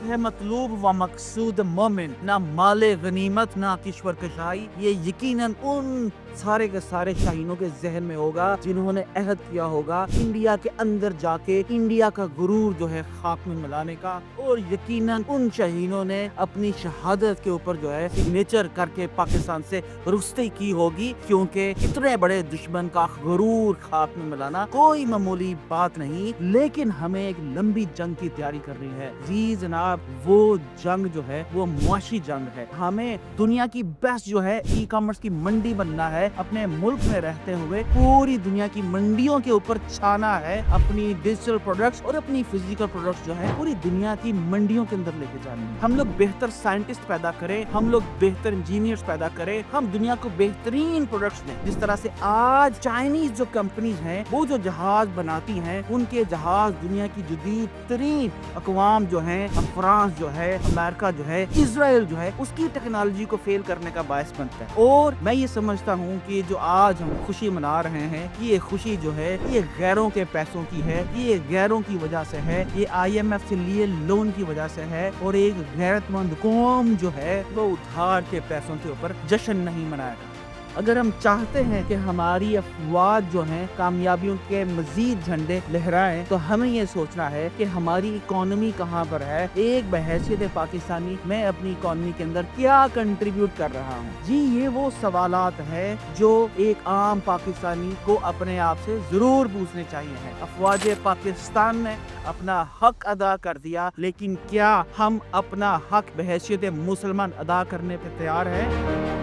है मतलूब व मकसूद मोमिन, ना माले गनीमत ना किश्वर कशाई। ये यकीनन उन सारे के सारे शाहीनों के जहन में होगा जिन्होंने अहद किया होगा इंडिया के अंदर जाके इंडिया का गुरूर जो है खाक में मिलाने का, और यकीनन उन शाहीनों ने अपनी शहादत के ऊपर जो है सिग्नेचर करके पाकिस्तान से रुस्ते की होगी, क्योंकि इतने बड़े दुश्मन का गुरूर खाक में मिलाना कोई मामूली बात नहीं। लेकिन हमें एक लंबी जंग की तैयारी करनी है जी जनाब। वो जंग जो है वो मुआशी जंग है। हमें दुनिया की बेस्ट जो है ई कॉमर्स की मंडी बनना है, अपने मुल्क में रहते हुए पूरी दुनिया की मंडियों के ऊपर छाना है अपनी डिजिटल प्रोडक्ट्स और अपनी फिजिकल प्रोडक्ट्स जो है पूरी दुनिया की मंडियों के अंदर लेके जानी है। हम लोग बेहतर साइंटिस्ट पैदा करें, हम लोग बेहतर इंजीनियर्स पैदा करें, हम दुनिया को बेहतरीन प्रोडक्ट्स दें। जिस तरह से आज चाइनीज जो कंपनीज हैं वो जो जहाज बनाती हैं, उनके जहाज दुनिया की जदीद तरीन अक़वाम जो है, फ्रांस जो है, अमेरिका जो है, इजराइल जो है, उसकी टेक्नोलॉजी को फेल करने का बायस बनता है। और मैं ये समझता हूँ कि जो आज हम खुशी मना रहे हैं, ये खुशी जो है ये गैरों के पैसों की है, ये गैरों की वजह से है, ये IMF से लिए लोन की वजह से है। और एक गैरतमंद कौम जो है वो उधार के पैसों के ऊपर जश्न नहीं मनाएगा। अगर हम चाहते हैं कि हमारी अफवाज जो हैं कामयाबियों के मजीद झंडे लहराएं, तो हमें ये सोचना है कि हमारी इकोनॉमी कहाँ पर है। एक बहैसियत पाकिस्तानी मैं अपनी इकोनॉमी के अंदर क्या कंट्रीब्यूट कर रहा हूँ जी। ये वो सवालात है जो एक आम पाकिस्तानी को अपने आप से जरूर पूछने चाहिए हैं। अफवाज पाकिस्तान ने अपना हक अदा कर दिया, लेकिन क्या हम अपना हक बहैसियत मुसलमान अदा करने पे तैयार हैं?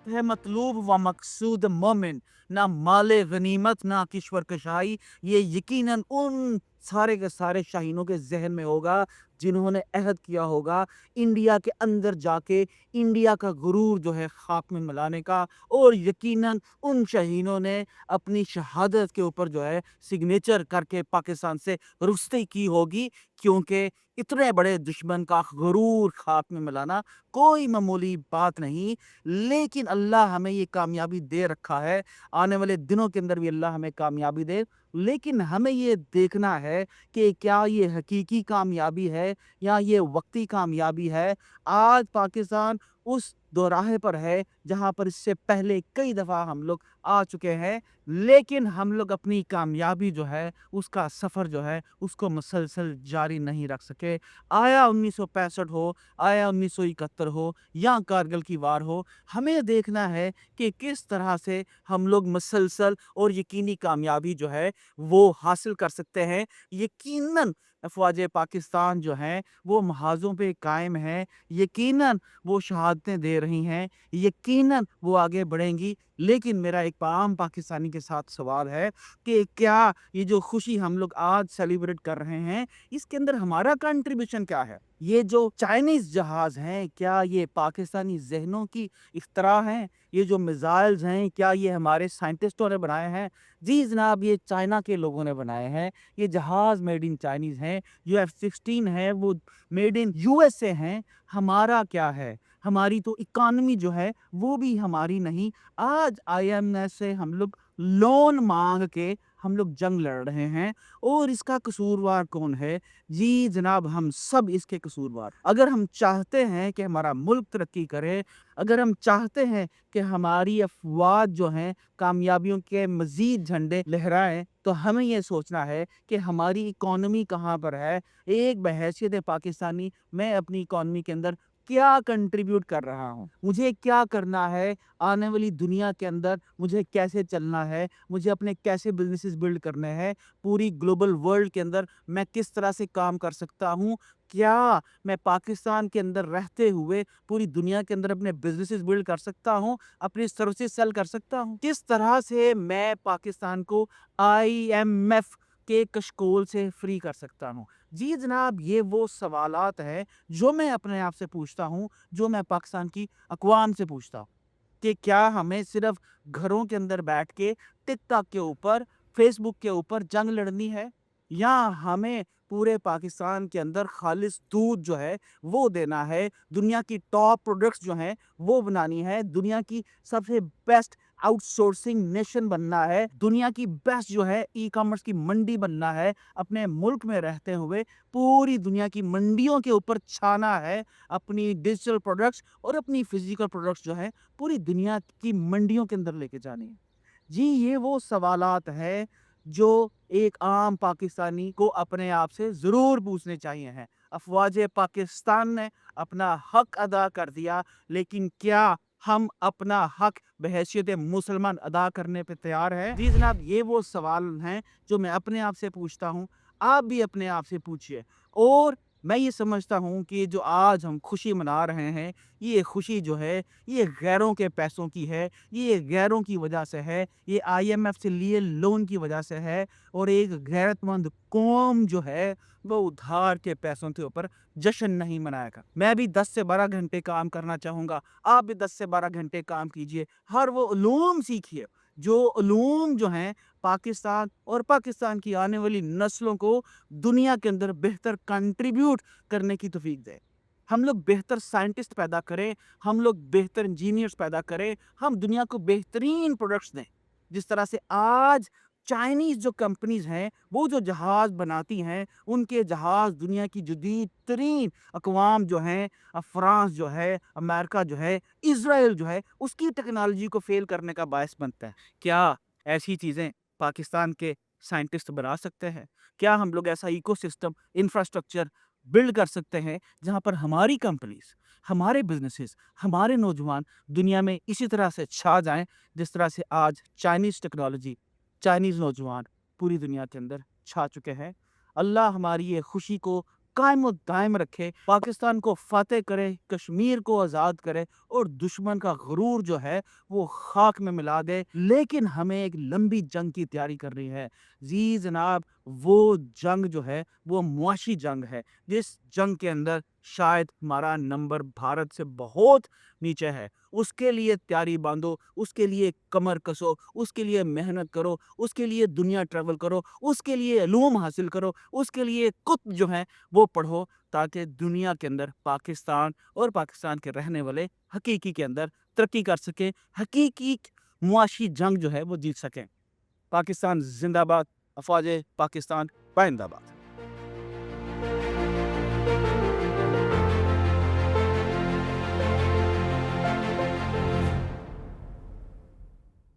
है मतलूब व मकसूद मोमिन, ना माले गनीमत ना किश्वर कशाई। ये यकीनन उन सारे के सारे शाहीनों के जहन में होगा जिन्होंने अहद किया होगा इंडिया के अंदर जाके इंडिया का गुरूर जो है खाक में मिलाने का, और यकीनन उन शाहीनों ने अपनी शहादत के ऊपर जो है सिग्नेचर करके पाकिस्तान से रुस्ते की होगी, क्योंकि इतने बड़े दुश्मन का गुरूर खाक में मिलाना कोई मामूली बात नहीं। लेकिन अल्लाह हमें ये कामयाबी दे रखा है, आने वाले दिनों के अंदर भी अल्लाह हमें कामयाबी दे। लेकिन हमें ये देखना है कि क्या ये हकीकी कामयाबी है या ये वक्ती कामयाबी है। आज पाकिस्तान उस दोराहे पर है जहाँ पर इससे पहले कई दफ़ा हम लोग आ चुके हैं, लेकिन हम लोग अपनी कामयाबी जो है उसका सफ़र जो है उसको मुसलसल जारी नहीं रख सके। आया 1965 हो, आया 1971 हो या कारगिल की वार हो, हमें देखना है कि किस तरह से हम लोग मुसलसल और यकीनी कामयाबी जो है वो हासिल कर सकते हैं। यकीनन अफवाज पाकिस्तान जो हैं वो महाज़ों पे कायम हैं, यकीनन वो शहादतें दे रही हैं, यकीनन वो आगे बढ़ेंगी। लेकिन मेरा एक आम पाकिस्तानी के साथ सवाल है कि क्या ये जो खुशी हम लोग आज सेलिब्रेट कर रहे हैं इसके अंदर हमारा कंट्रीब्यूशन क्या है? ये जो चाइनीज जहाज हैं क्या ये पाकिस्तानी जहनों की इख्तरा हैं? ये जो मिसाइल्स हैं क्या ये हमारे साइंटिस्टों ने बनाए हैं? जी जनाब, ये चाइना के लोगों ने बनाए हैं। ये जहाज मेड इन चाइनीज हैं। जो F-16 है वो मेड इन USA हैं। हमारा क्या है? हमारी तो इकॉनमी जो है वो भी हमारी नहीं। आज IMF से हम लोग लोन मांग के हम लोग जंग लड़ रहे हैं, और इसका कसूरवार कौन है? जी जनाब, हम सब इसके कसूरवार। अगर हम चाहते हैं कि हमारा मुल्क तरक्की करे, अगर हम चाहते हैं कि हमारी अफवाज जो हैं कामयाबियों के मजीद झंडे लहराएं, तो हमें ये सोचना है कि हमारी इकॉनमी कहाँ पर है। एक बहैसियत पाकिस्तानी मैं अपनी इकॉनमी के अंदर क्या कंट्रीब्यूट कर रहा हूँ, मुझे क्या करना है आने वाली दुनिया के अंदर, मुझे कैसे चलना है, मुझे अपने कैसे बिजनेसेस बिल्ड करने हैं, पूरी ग्लोबल वर्ल्ड के अंदर मैं किस तरह से काम कर सकता हूँ, क्या मैं पाकिस्तान के अंदर रहते हुए पूरी दुनिया के अंदर अपने बिजनेसेस बिल्ड कर सकता हूँ, अपनी सर्विसेज सेल कर सकता हूँ, किस तरह से मैं पाकिस्तान को IMF के कशकोल से फ्री कर सकता हूँ। जी जनाब, ये वो सवालात हैं जो मैं अपने आप से पूछता हूँ, जो मैं पाकिस्तान की अक़वाम से पूछता हूँ कि क्या हमें सिर्फ घरों के अंदर बैठ के टिकटॉक के ऊपर, फेसबुक के ऊपर जंग लड़नी है, या हमें पूरे पाकिस्तान के अंदर खालिस दूध जो है वो देना है, दुनिया की टॉप प्रोडक्ट्स जो हैं वो बनानी है, दुनिया की सबसे बेस्ट आउटसोर्सिंग नेशन बनना है, दुनिया की बेस्ट जो है ई कॉमर्स की मंडी बनना है, अपने मुल्क में रहते हुए पूरी दुनिया की मंडियों के ऊपर छाना है, अपनी डिजिटल प्रोडक्ट्स और अपनी फिजिकल प्रोडक्ट्स जो है पूरी दुनिया की मंडियों के अंदर लेके जानी है। जी, ये वो सवालात हैं जो एक आम पाकिस्तानी को अपने आप से ज़रूर पूछने चाहिए हैं। अफ़वाज पाकिस्तान ने अपना हक अदा कर दिया, लेकिन क्या हम अपना हक बहैसियत मुसलमान अदा करने पे तैयार हैं? जी जनाब, ये वो सवाल हैं जो मैं अपने आप से पूछता हूँ, आप भी अपने आप से पूछिए। और मैं ये समझता हूँ कि जो आज हम खुशी मना रहे हैं, ये खुशी जो है, ये गैरों के पैसों की है, ये गैरों की वजह से है, ये आईएमएफ से लिए लोन की वजह से है और एक गैरतमंद कौम जो है, वो उधार के पैसों के ऊपर जश्न नहीं मनाएगा। मैं भी 10 से 12 घंटे काम करना चाहूँगा, आप भी 10 से 12 घंटे काम कीजिए, हर वो उलूम सीखिए, जो उलूम जो हैं पाकिस्तान और पाकिस्तान की आने वाली नस्लों को दुनिया के अंदर बेहतर कंट्रीब्यूट करने की तौफीक दे। हम लोग बेहतर साइंटिस्ट पैदा करें, हम लोग बेहतर इंजीनियर्स पैदा करें, हम दुनिया को बेहतरीन प्रोडक्ट्स दें। जिस तरह से आज चाइनीज़ जो कंपनीज़ हैं, वो जो जहाज़ बनाती हैं, उनके जहाज़ दुनिया की जदीद तरीन अक़वाम जो हैं फ्रांस जो है, अमेरिका जो है, इज़राइल जो है, उसकी टेक्नोलॉजी को फ़ेल करने का बायस बनता है। क्या ऐसी चीज़ें पाकिस्तान के साइंटिस्ट बना सकते हैं? क्या हम लोग ऐसा इकोसिस्टम, इंफ्रास्ट्रक्चर बिल्ड कर सकते हैं जहाँ पर हमारी कंपनीज़, हमारे बिज़नेसेस, हमारे नौजवान दुनिया में इसी तरह से छा जाएँ, जिस तरह से आज चाइनीज़ टेक्नोलॉजी, चाइनीज़ नौजवान पूरी दुनिया के अंदर छा चुके हैं। अल्लाह हमारी ये खुशी को कायम व दायम रखे, पाकिस्तान को फ़तेह करे, कश्मीर को आज़ाद करे और दुश्मन का गुरूर जो है वो खाक में मिला दे। लेकिन हमें एक लंबी जंग की तैयारी करनी है। जी जनाब, वो जंग जो है वो मुआशी जंग है, जिस जंग के अंदर शायद हमारा नंबर भारत से बहुत नीचे है। उसके लिए तैयारी बाँधो, उसके लिए कमर कसो, उसके लिए मेहनत करो, उसके लिए दुनिया ट्रैवल करो, उसके लिए इल्म हासिल करो, उसके लिए कुतुब जो हैं वो पढ़ो, ताकि दुनिया के अंदर पाकिस्तान और पाकिस्तान के रहने वाले हकीकी के अंदर तरक्की कर सकें, हकीकी मुआशी जंग जो है वो जीत सकें। पाकिस्तान ज़िंदाबाद, अफ़वाज पाकिस्तान पाइंदाबाद।